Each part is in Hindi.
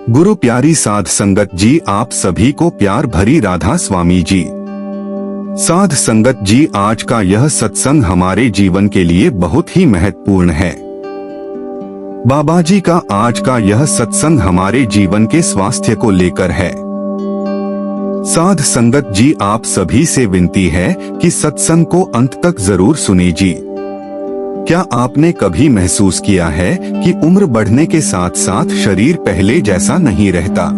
गुरु प्यारी साध संगत जी, आप सभी को प्यार भरी राधा स्वामी जी। साध संगत जी, आज का यह सत्संग हमारे जीवन के लिए बहुत ही महत्वपूर्ण है। बाबा जी का आज का यह सत्संग हमारे जीवन के स्वास्थ्य को लेकर है। साध संगत जी, आप सभी से विनती है कि सत्संग को अंत तक जरूर सुने जी। क्या आपने कभी महसूस किया है कि उम्र बढ़ने के साथ साथ शरीर पहले जैसा नहीं रहता?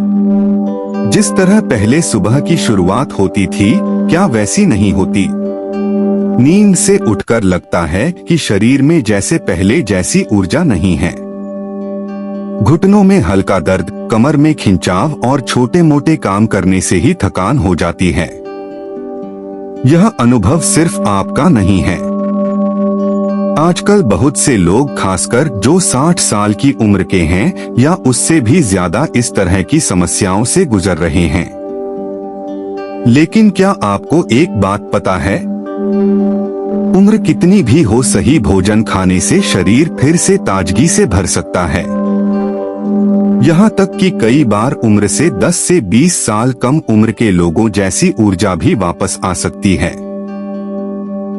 जिस तरह पहले सुबह की शुरुआत होती थी, क्या वैसी नहीं होती? नींद से उठकर लगता है कि शरीर में जैसे पहले जैसी ऊर्जा नहीं है। घुटनों में हल्का दर्द, कमर में खिंचाव और छोटे मोटे काम करने से ही थकान हो जाती है। यह अनुभव सिर्फ आपका नहीं है। आजकल बहुत से लोग, खासकर जो 60 साल की उम्र के हैं या उससे भी ज्यादा, इस तरह की समस्याओं से गुजर रहे हैं। लेकिन क्या आपको एक बात पता है? उम्र कितनी भी हो, सही भोजन खाने से शरीर फिर से ताजगी से भर सकता है। यहाँ तक कि कई बार उम्र से 10 से 20 साल कम उम्र के लोगों जैसी ऊर्जा भी वापस आ सकती है।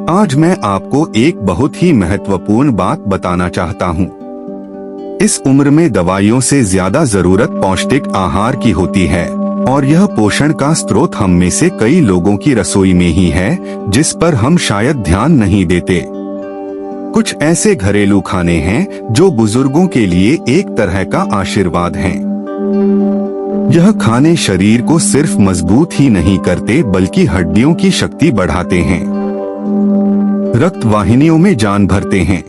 आज मैं आपको एक बहुत ही महत्वपूर्ण बात बताना चाहता हूँ। इस उम्र में दवाइयों से ज्यादा जरूरत पौष्टिक आहार की होती है, और यह पोषण का स्रोत हम में से कई लोगों की रसोई में ही है, जिस पर हम शायद ध्यान नहीं देते। कुछ ऐसे घरेलू खाने हैं जो बुजुर्गों के लिए एक तरह का आशीर्वाद हैं। यह खाने शरीर को सिर्फ मजबूत ही नहीं करते, बल्कि हड्डियों की शक्ति बढ़ाते हैं, रक्त वाहिनियों में जान भरते हैं,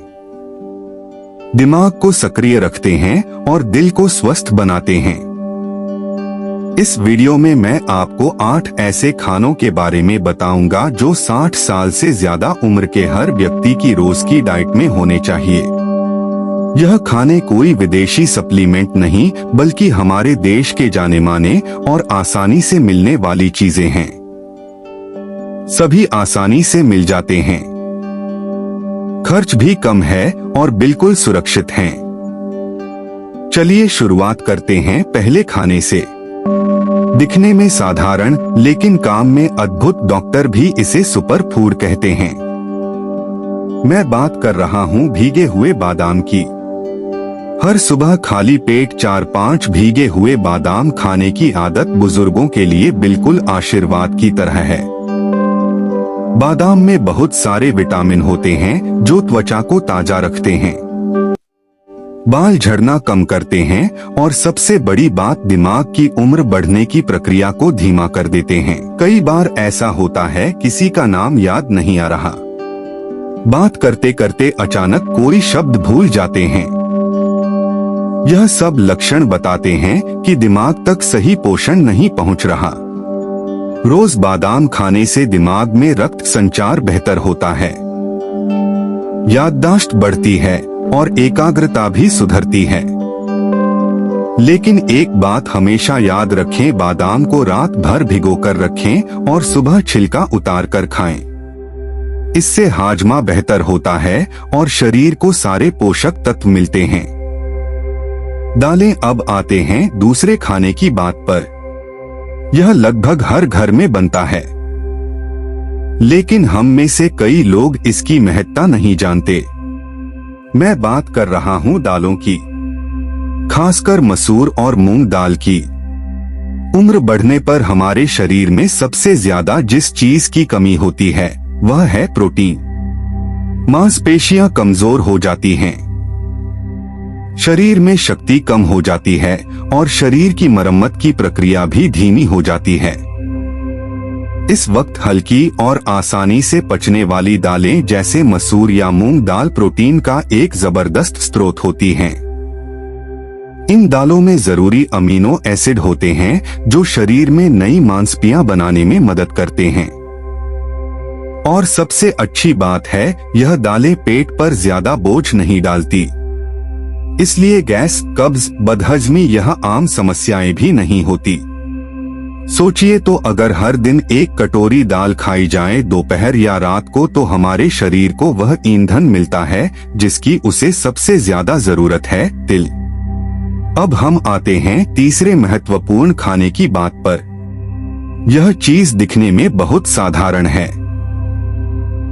दिमाग को सक्रिय रखते हैं और दिल को स्वस्थ बनाते हैं। इस वीडियो में मैं आपको 8 ऐसे खानों के बारे में बताऊंगा जो 60 साल से ज्यादा उम्र के हर व्यक्ति की रोज की डाइट में होने चाहिए। यह खाने कोई विदेशी सप्लीमेंट नहीं, बल्कि हमारे देश के जाने माने और आसानी से मिलने वाली चीजें हैं। सभी आसानी से मिल जाते हैं, खर्च भी कम है और बिल्कुल सुरक्षित हैं। चलिए शुरुआत करते हैं पहले खाने से। दिखने में साधारण लेकिन काम में अद्भुत, डॉक्टर भी इसे सुपर फूड कहते हैं। मैं बात कर रहा हूँ भीगे हुए बादाम की। हर सुबह खाली पेट 4-5 भीगे हुए बादाम खाने की आदत बुजुर्गों के लिए बिल्कुल आशीर्वाद की तरह है। बादाम में बहुत सारे विटामिन होते हैं जो त्वचा को ताजा रखते हैं, बाल झड़ना कम करते हैं और सबसे बड़ी बात, दिमाग की उम्र बढ़ने की प्रक्रिया को धीमा कर देते हैं। कई बार ऐसा होता है किसी का नाम याद नहीं आ रहा, बात करते करते अचानक कोई शब्द भूल जाते हैं। यह सब लक्षण बताते हैं कि दिमाग तक सही पोषण नहीं पहुंच रहा। रोज बादाम खाने से दिमाग में रक्त संचार बेहतर होता है, याददाश्त बढ़ती है और एकाग्रता भी सुधरती है। लेकिन एक बात हमेशा याद रखें, बादाम को रात भर भिगोकर रखें और सुबह छिलका उतार कर खाएं। इससे हाजमा बेहतर होता है और शरीर को सारे पोषक तत्व मिलते हैं। दालें। अब आते हैं दूसरे खाने की बात पर। यह लगभग हर घर में बनता है, लेकिन हम में से कई लोग इसकी महत्ता नहीं जानते। मैं बात कर रहा हूँ दालों की, खासकर मसूर और मूंग दाल की। उम्र बढ़ने पर हमारे शरीर में सबसे ज्यादा जिस चीज की कमी होती है वह है प्रोटीन। मांसपेशियां कमजोर हो जाती हैं, शरीर में शक्ति कम हो जाती है और शरीर की मरम्मत की प्रक्रिया भी धीमी हो जाती है। इस वक्त हल्की और आसानी से पचने वाली दालें जैसे मसूर या मूंग दाल प्रोटीन का एक जबरदस्त स्रोत होती हैं। इन दालों में जरूरी अमीनो एसिड होते हैं जो शरीर में नई मांसपेशियां बनाने में मदद करते हैं। और सबसे अच्छी बात है, यह दालें पेट पर ज्यादा बोझ नहीं डालती, इसलिए गैस, कब्ज, बदहजमी यह आम समस्याएं भी नहीं होती। सोचिए तो अगर हर दिन एक कटोरी दाल खाई जाए दोपहर या रात को, तो हमारे शरीर को वह ईंधन मिलता है जिसकी उसे सबसे ज्यादा जरूरत है, तिल। अब हम आते हैं तीसरे महत्वपूर्ण खाने की बात पर। यह चीज दिखने में बहुत साधारण है।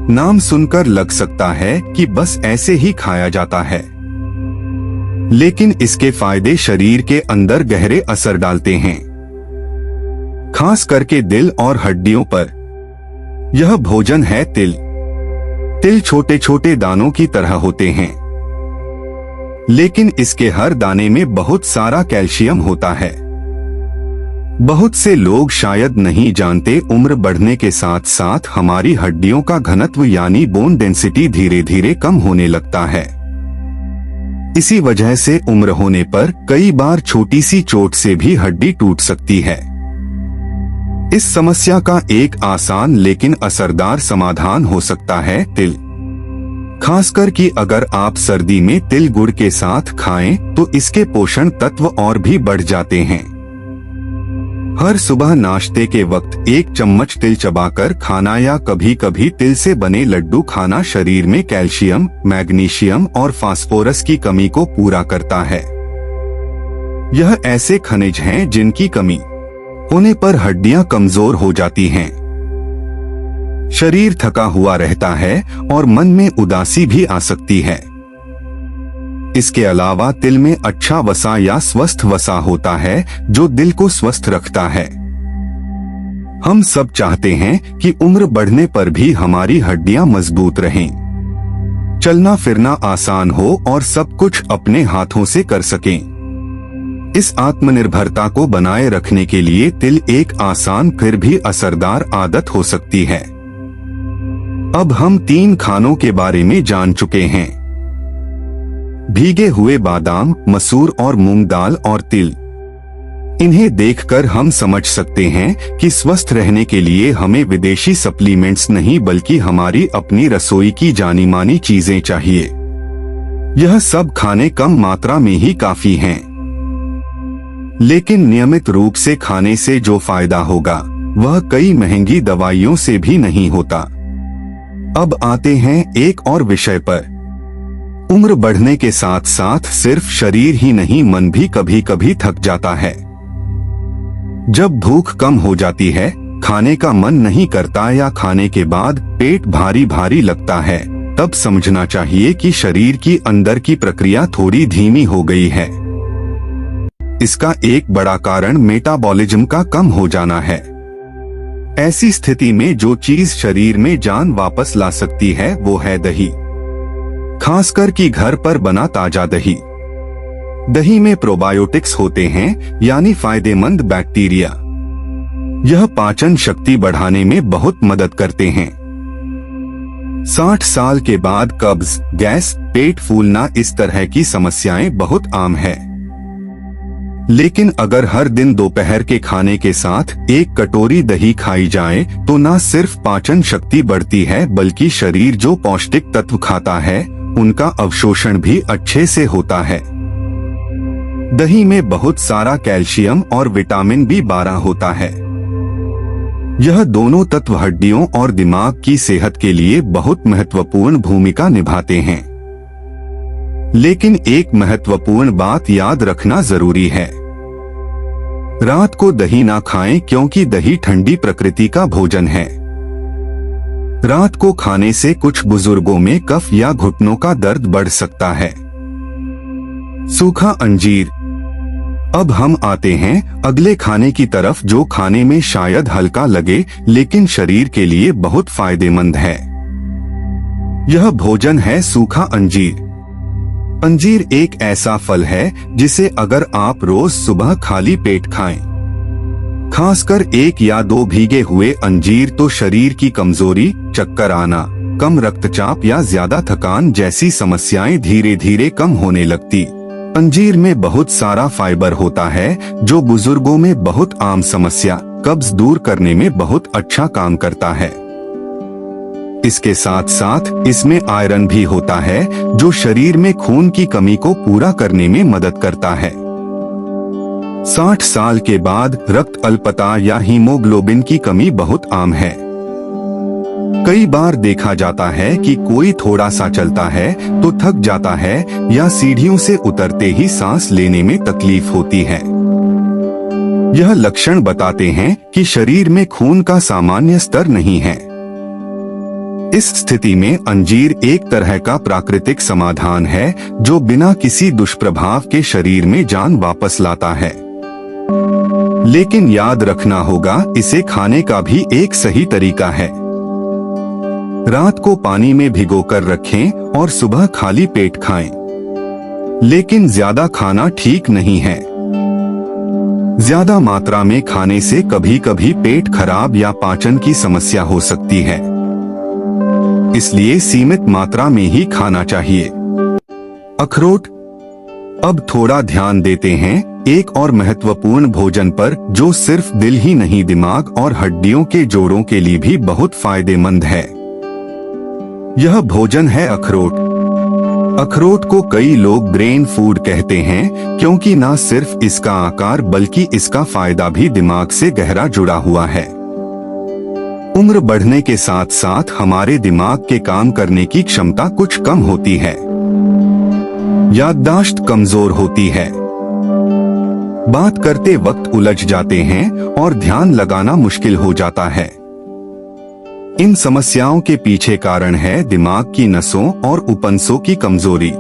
नाम सुनकर लग सकता है कि बस ऐसे ही खाया जाता है, लेकिन इसके फायदे शरीर के अंदर गहरे असर डालते हैं, खास करके दिल और हड्डियों पर। यह भोजन है तिल। तिल छोटे छोटे दानों की तरह होते हैं, लेकिन इसके हर दाने में बहुत सारा कैल्शियम होता है। बहुत से लोग शायद नहीं जानते, उम्र बढ़ने के साथ साथ हमारी हड्डियों का घनत्व यानी बोन डेंसिटी धीरे धीरे कम होने लगता है। इसी वजह से उम्र होने पर कई बार छोटी सी चोट से भी हड्डी टूट सकती है। इस समस्या का एक आसान लेकिन असरदार समाधान हो सकता है तिल। खासकर कि अगर आप सर्दी में तिल गुड़ के साथ खाएं तो इसके पोषण तत्व और भी बढ़ जाते हैं। हर सुबह नाश्ते के वक्त 1 चम्मच तिल चबाकर खाना या कभी कभी तिल से बने लड्डू खाना शरीर में कैल्शियम, मैग्नीशियम और फास्फोरस की कमी को पूरा करता है। यह ऐसे खनिज हैं जिनकी कमी होने पर हड्डियां कमजोर हो जाती हैं, शरीर थका हुआ रहता है और मन में उदासी भी आ सकती है। इसके अलावा तिल में अच्छा वसा या स्वस्थ वसा होता है जो दिल को स्वस्थ रखता है। हम सब चाहते हैं कि उम्र बढ़ने पर भी हमारी हड्डियां मजबूत रहें, चलना फिरना आसान हो और सब कुछ अपने हाथों से कर सकें। इस आत्मनिर्भरता को बनाए रखने के लिए तिल एक आसान फिर भी असरदार आदत हो सकती है। अब हम 3 खानों के बारे में जान चुके हैं। भीगे हुए बादाम, मसूर और मूंग दाल और तिल। इन्हें देखकर हम समझ सकते हैं कि स्वस्थ रहने के लिए हमें विदेशी सप्लीमेंट्स नहीं बल्कि हमारी अपनी रसोई की जानी मानी चीजें चाहिए। यह सब खाने कम मात्रा में ही काफी हैं, लेकिन नियमित रूप से खाने से जो फायदा होगा वह कई महंगी दवाइयों से भी नहीं होता। अब आते हैं एक और विषय पर। उम्र बढ़ने के साथ साथ सिर्फ शरीर ही नहीं, मन भी कभी कभी थक जाता है। जब भूख कम हो जाती है, खाने का मन नहीं करता या खाने के बाद पेट भारी भारी लगता है, तब समझना चाहिए कि शरीर की अंदर की प्रक्रिया थोड़ी धीमी हो गई है। इसका एक बड़ा कारण मेटाबॉलिज्म का कम हो जाना है। ऐसी स्थिति में जो चीज शरीर में जान वापस ला सकती है वो है दही, खासकर कि घर पर बना ताजा दही। दही में प्रोबायोटिक्स होते हैं यानी फायदेमंद बैक्टीरिया। यह पाचन शक्ति बढ़ाने में बहुत मदद करते हैं। 60 साल के बाद कब्ज, गैस, पेट फूलना इस तरह की समस्याएं बहुत आम है। लेकिन अगर हर दिन दोपहर के खाने के साथ 1 कटोरी दही खाई जाए तो न सिर्फ पाचन शक्ति बढ़ती है बल्कि शरीर जो पौष्टिक तत्व खाता है उनका अवशोषण भी अच्छे से होता है। दही में बहुत सारा कैल्शियम और विटामिन B12 होता है। यह दोनों तत्व हड्डियों और दिमाग की सेहत के लिए बहुत महत्वपूर्ण भूमिका निभाते हैं। लेकिन एक महत्वपूर्ण बात याद रखना जरूरी है। रात को दही ना खाएं क्योंकि दही ठंडी प्रकृति का भोजन है। रात को खाने से कुछ बुजुर्गों में कफ या घुटनों का दर्द बढ़ सकता है। सूखा अंजीर। अब हम आते हैं अगले खाने की तरफ जो खाने में शायद हल्का लगे लेकिन शरीर के लिए बहुत फायदेमंद है। यह भोजन है सूखा अंजीर। अंजीर एक ऐसा फल है जिसे अगर आप रोज सुबह खाली पेट खाएं, खासकर 1 या 2 भीगे हुए अंजीर, तो शरीर की कमजोरी, चक्कर आना, कम रक्तचाप या ज्यादा थकान जैसी समस्याएं धीरे धीरे कम होने लगती। अंजीर में बहुत सारा फाइबर होता है जो बुजुर्गों में बहुत आम समस्या कब्ज दूर करने में बहुत अच्छा काम करता है। इसके साथ साथ इसमें आयरन भी होता है जो शरीर में खून की कमी को पूरा करने में मदद करता है। 60 साल के बाद रक्त अल्पता या हीमोग्लोबिन की कमी बहुत आम है। कई बार देखा जाता है कि कोई थोड़ा सा चलता है तो थक जाता है या सीढ़ियों से उतरते ही सांस लेने में तकलीफ होती है। यह लक्षण बताते हैं कि शरीर में खून का सामान्य स्तर नहीं है। इस स्थिति में अंजीर एक तरह का प्राकृतिक समाधान है जो बिना किसी दुष्प्रभाव के शरीर में जान वापस लाता है। लेकिन याद रखना होगा, इसे खाने का भी एक सही तरीका है। रात को पानी में भिगोकर रखें और सुबह खाली पेट खाएं। लेकिन ज्यादा खाना ठीक नहीं है। ज्यादा मात्रा में खाने से कभी कभी पेट खराब या पाचन की समस्या हो सकती है। इसलिए सीमित मात्रा में ही खाना चाहिए। अखरोट। अब थोड़ा ध्यान देते हैं एक और महत्वपूर्ण भोजन पर, जो सिर्फ दिल ही नहीं दिमाग और हड्डियों के जोड़ों के लिए भी बहुत फायदेमंद है। यह भोजन है अखरोट। अखरोट को कई लोग ब्रेन फूड कहते हैं क्योंकि न सिर्फ इसका आकार बल्कि इसका फायदा भी दिमाग से गहरा जुड़ा हुआ है। उम्र बढ़ने के साथ साथ हमारे दिमाग के काम करने की क्षमता कुछ कम होती है। याददाश्त कमजोर होती है, बात करते वक्त उलझ जाते हैं और ध्यान लगाना मुश्किल हो जाता है। इन समस्याओं के पीछे कारण है दिमाग की नसों और उपनसों की कमजोरी।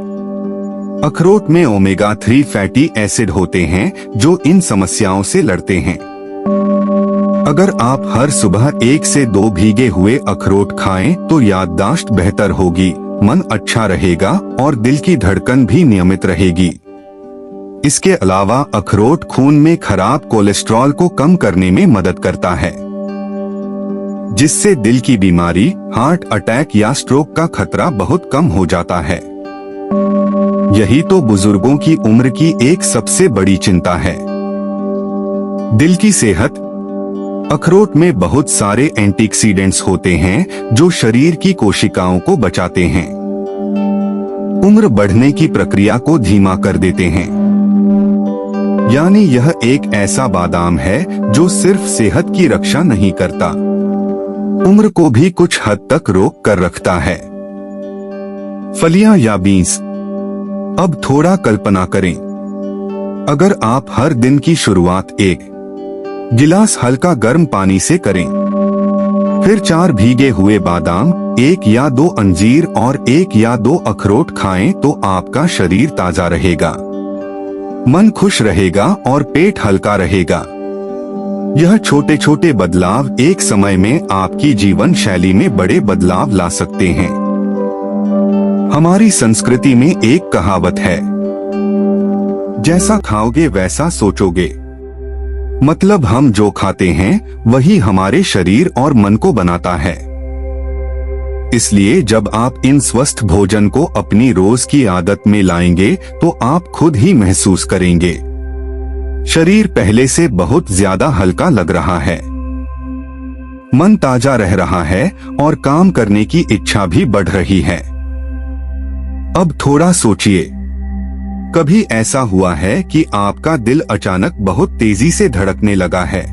अखरोट में ओमेगा 3 फैटी एसिड होते हैं जो इन समस्याओं से लड़ते हैं। अगर आप हर सुबह 1 से 2 भीगे हुए अखरोट खाएं तो याददाश्त बेहतर होगी, मन अच्छा रहेगा और दिल की धड़कन भी नियमित रहेगी। इसके अलावा अखरोट खून में खराब कोलेस्ट्रॉल को कम करने में मदद करता है, जिससे दिल की बीमारी, हार्ट अटैक या स्ट्रोक का खतरा बहुत कम हो जाता है। यही तो बुजुर्गों की उम्र की एक सबसे बड़ी चिंता है, दिल की सेहत। अखरोट में बहुत सारे एंटीऑक्सीडेंट्स होते हैं जो शरीर की कोशिकाओं को बचाते हैं, उम्र बढ़ने की प्रक्रिया को धीमा कर देते हैं। यानी यह एक ऐसा बादाम है जो सिर्फ सेहत की रक्षा नहीं करता, उम्र को भी कुछ हद तक रोक कर रखता है। फलियां या बीन्स। अब थोड़ा कल्पना करें, अगर आप हर दिन की शुरुआत 1 गिलास हल्का गर्म पानी से करें, फिर 4 भीगे हुए बादाम, 1 या 2 अंजीर और 1 या 2 अखरोट खाएं तो आपका शरीर ताजा रहेगा, मन खुश रहेगा और पेट हल्का रहेगा। यह छोटे छोटे बदलाव एक समय में आपकी जीवन शैली में बड़े बदलाव ला सकते हैं। हमारी संस्कृति में एक कहावत है, जैसा खाओगे वैसा सोचोगे। मतलब हम जो खाते हैं वही हमारे शरीर और मन को बनाता है। इसलिए जब आप इन स्वस्थ भोजन को अपनी रोज की आदत में लाएंगे तो आप खुद ही महसूस करेंगे, शरीर पहले से बहुत ज्यादा हल्का लग रहा है, मन ताजा रह रहा है और काम करने की इच्छा भी बढ़ रही है। अब थोड़ा सोचिए, कभी ऐसा हुआ है कि आपका दिल अचानक बहुत तेजी से धड़कने लगा है,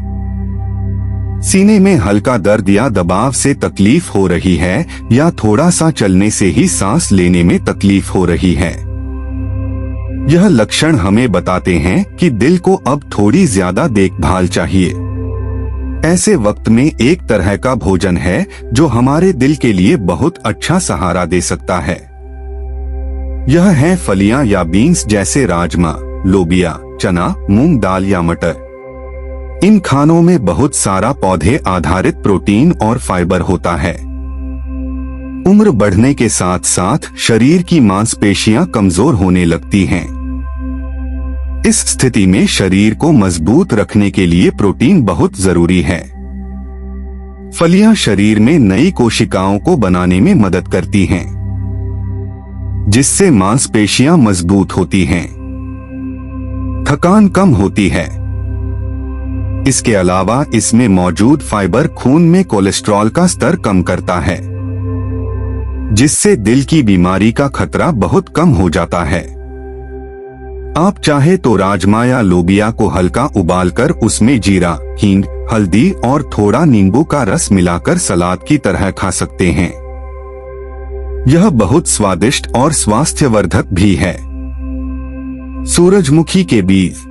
सीने में हल्का दर्द या दबाव से तकलीफ हो रही है, या थोड़ा सा चलने से ही सांस लेने में तकलीफ हो रही है? यह लक्षण हमें बताते हैं कि दिल को अब थोड़ी ज्यादा देखभाल चाहिए। ऐसे वक्त में एक तरह का भोजन है जो हमारे दिल के लिए बहुत अच्छा सहारा दे सकता है। यह है फलियां या बीन्स, जैसे राजमा, लोबिया, चना, मूंग दाल या मटर। इन खानों में बहुत सारा पौधे आधारित प्रोटीन और फाइबर होता है। उम्र बढ़ने के साथ साथ शरीर की मांसपेशियां कमजोर होने लगती हैं। इस स्थिति में शरीर को मजबूत रखने के लिए प्रोटीन बहुत जरूरी है। फलियां शरीर में नई कोशिकाओं को बनाने में मदद करती हैं, जिससे मांसपेशियां मजबूत होती हैं, थकान कम होती है। इसके अलावा इसमें मौजूद फाइबर खून में कोलेस्ट्रॉल का स्तर कम करता है, जिससे दिल की बीमारी का खतरा बहुत कम हो जाता है। आप चाहे तो राजमा या लोबिया को हल्का उबालकर उसमें जीरा, हींग, हल्दी और थोड़ा नींबू का रस मिलाकर सलाद की तरह खा सकते हैं। यह बहुत स्वादिष्ट और स्वास्थ्यवर्धक भी है। सूरजमुखी के बीज।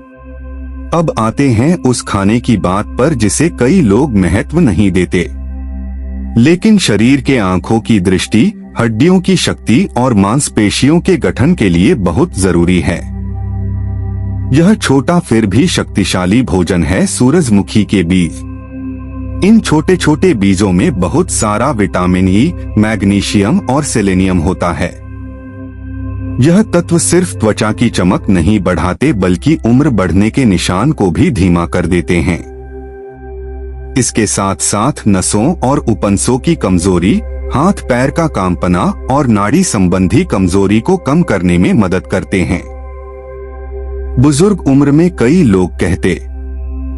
अब आते हैं उस खाने की बात पर जिसे कई लोग महत्व नहीं देते, लेकिन शरीर के आंखों की दृष्टि, हड्डियों की शक्ति और मांसपेशियों के गठन के लिए बहुत जरूरी है। यह छोटा फिर भी शक्तिशाली भोजन है सूरजमुखी के बीज। इन छोटे छोटे बीजों में बहुत सारा विटामिन ई, मैग्नीशियम और सेलेनियम होता है। यह तत्व सिर्फ त्वचा की चमक नहीं बढ़ाते बल्कि उम्र बढ़ने के निशान को भी धीमा कर देते हैं। इसके साथ साथ नसों और उपनसों की कमजोरी, हाथ पैर का कांपना और नाड़ी संबंधी कमजोरी को कम करने में मदद करते हैं। बुजुर्ग उम्र में कई लोग कहते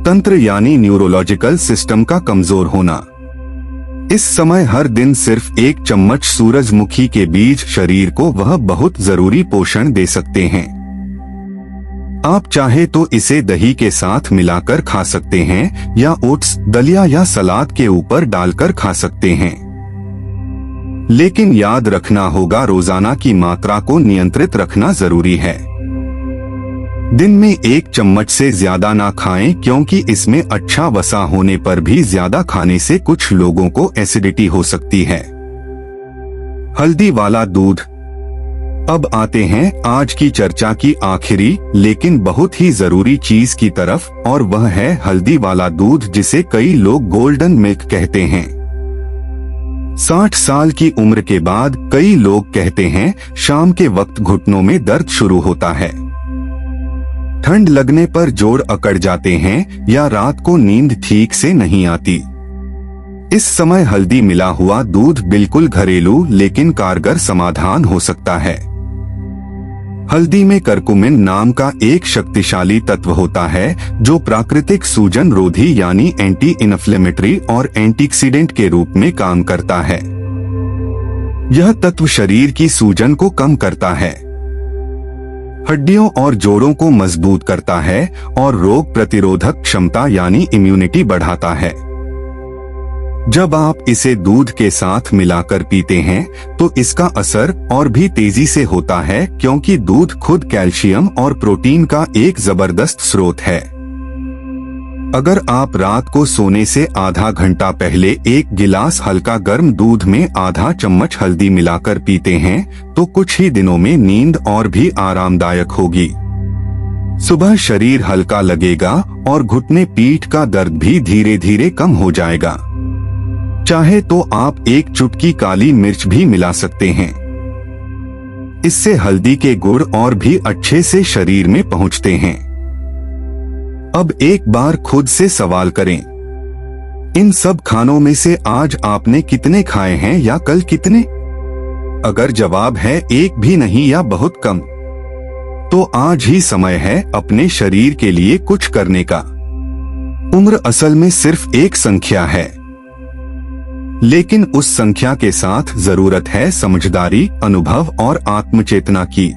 तंत्र यानी न्यूरोलॉजिकल सिस्टम का कमजोर होना। इस समय हर दिन सिर्फ 1 चम्मच सूरजमुखी के बीज शरीर को वह बहुत जरूरी पोषण दे सकते हैं। आप चाहे तो इसे दही के साथ मिलाकर खा सकते हैं या ओट्स, दलिया या सलाद के ऊपर डालकर खा सकते हैं। लेकिन याद रखना होगा, रोजाना की मात्रा को नियंत्रित रखना जरूरी है। दिन में 1 चम्मच से ज्यादा ना खाएं, क्योंकि इसमें अच्छा वसा होने पर भी ज्यादा खाने से कुछ लोगों को एसिडिटी हो सकती है। हल्दी वाला दूध। अब आते हैं आज की चर्चा की आखिरी लेकिन बहुत ही जरूरी चीज की तरफ, और वह है हल्दी वाला दूध, जिसे कई लोग गोल्डन मिल्क कहते हैं। 60 साल की उम्र के बाद कई लोग कहते हैं शाम के वक्त घुटनों में दर्द शुरू होता है, ठंड लगने पर जोड़ अकड़ जाते हैं या रात को नींद ठीक से नहीं आती। इस समय हल्दी मिला हुआ दूध बिल्कुल घरेलू लेकिन कारगर समाधान हो सकता है। हल्दी में करकुमिन नाम का एक शक्तिशाली तत्व होता है जो प्राकृतिक सूजन रोधी यानी एंटी इन्फ्लेमेटरी और एंटीऑक्सीडेंट के रूप में काम करता है। यह तत्व शरीर की सूजन को कम करता है, हड्डियों और जोड़ों को मजबूत करता है और रोग प्रतिरोधक क्षमता यानी इम्यूनिटी बढ़ाता है। जब आप इसे दूध के साथ मिलाकर पीते हैं तो इसका असर और भी तेजी से होता है, क्योंकि दूध खुद कैल्शियम और प्रोटीन का एक जबरदस्त स्रोत है। अगर आप रात को सोने से आधा घंटा पहले 1 गिलास हल्का गर्म दूध में आधा चम्मच हल्दी मिलाकर पीते हैं तो कुछ ही दिनों में नींद और भी आरामदायक होगी। सुबह शरीर हल्का लगेगा और घुटने पीठ का दर्द भी धीरे धीरे कम हो जाएगा। चाहे तो आप 1 चुटकी काली मिर्च भी मिला सकते हैं। इससे हल्दी के गुण और भी अच्छे से शरीर में पहुंचते हैं। अब एक बार खुद से सवाल करें, इन सब खानों में से आज आपने कितने खाए हैं या कल कितने? अगर जवाब है 1 भी नहीं या बहुत कम, तो आज ही समय है अपने शरीर के लिए कुछ करने का। उम्र असल में सिर्फ एक संख्या है, लेकिन उस संख्या के साथ जरूरत है समझदारी, अनुभव और आत्मचेतना की।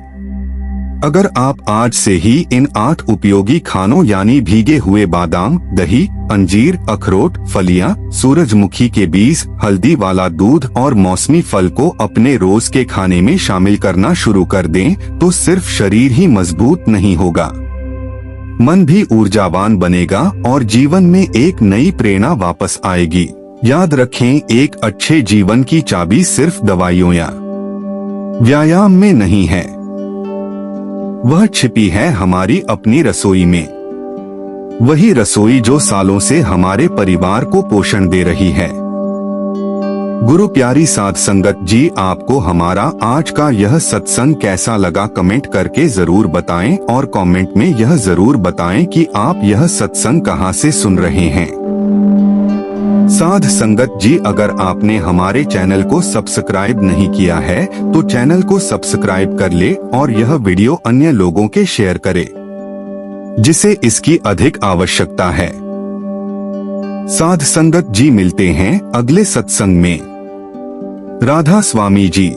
अगर आप आज से ही इन 8 उपयोगी खानों यानी भीगे हुए बादाम, दही, अंजीर, अखरोट, फलियां, सूरजमुखी के बीज, हल्दी वाला दूध और मौसमी फल को अपने रोज के खाने में शामिल करना शुरू कर दें, तो सिर्फ शरीर ही मजबूत नहीं होगा, मन भी ऊर्जावान बनेगा और जीवन में एक नई प्रेरणा वापस आएगी। याद रखें, एक अच्छे जीवन की चाबी सिर्फ दवाइयों या व्यायाम में नहीं है, वह छिपी है हमारी अपनी रसोई में। वही रसोई जो सालों से हमारे परिवार को पोषण दे रही है। गुरु प्यारी साध संगत जी, आपको हमारा आज का यह सत्संग कैसा लगा कमेंट करके जरूर बताएं, और कमेंट में यह जरूर बताएं कि आप यह सत्संग कहां से सुन रहे हैं। साध संगत जी, अगर आपने हमारे चैनल को सब्सक्राइब नहीं किया है तो चैनल को सब्सक्राइब कर ले और यह वीडियो अन्य लोगों के शेयर करे जिसे इसकी अधिक आवश्यकता है। साध संगत जी, मिलते हैं अगले सत्संग में। राधा स्वामी जी।